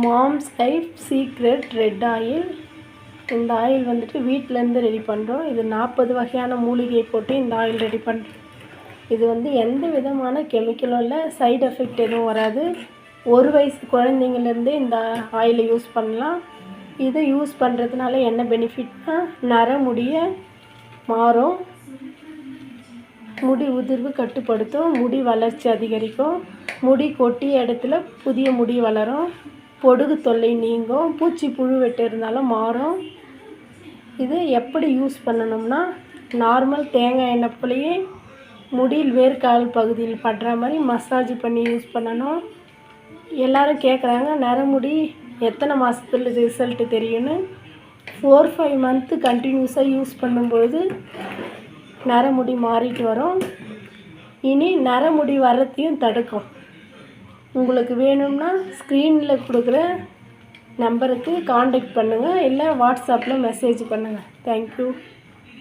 Moms life secret red oil. இந்த oil வந்துட்டு வீட்டிலேருந்து ரெடி பண்ணுறோம். இது 40 வகையான மூலிகை போட்டு இந்த ஆயில் ரெடி பண்ணுறோம். இது வந்து எந்த விதமான கெமிக்கலும் இல்லை, சைடு எஃபெக்ட் எதுவும் வராது. 1 வயசு குழந்தைங்கள்லேருந்தே இந்த ஆயிலை யூஸ் பண்ணலாம். இதை யூஸ் பண்ணுறதுனால என்ன பெனிஃபிட்னா, நரமுடியை மாறும், முடி உதிர்வு கட்டுப்படுத்தும், முடி வளர்ச்சி அதிகரிக்கும், முடி கொட்டிய இடத்துல புதிய முடி வளரும், பொடுகு தொல்லை நீங்கும், பூச்சி புழு வெட்டு இருந்தாலும் மாறும். இது எப்படி யூஸ் பண்ணணும்னா, நார்மல் தேங்காய் எண்ணெய் போலயே முடியில் வேர்க்கால் பகுதியில் படுற மாதிரி மசாஜ் பண்ணி யூஸ் பண்ணணும். எல்லோரும் கேட்குறாங்க, நரமுடி எத்தனை மாதத்துல ரிசல்ட்டு தெரியும்னு. 4-5 மந்த்து கண்டினியூஸாக யூஸ் பண்ணும்பொழுது நரமுடி மாறிட்டு வரும். இனி நரமுடி வர்றதையும் தடுக்கும். உங்களுக்கு வேணும்னா ஸ்க்ரீனில் கொடுக்குற நம்பருக்கு காண்டாக்ட் பண்ணுங்கள், இல்லை வாட்ஸ்அப்பில் மெசேஜ் பண்ணுங்கள். தேங்க்யூ.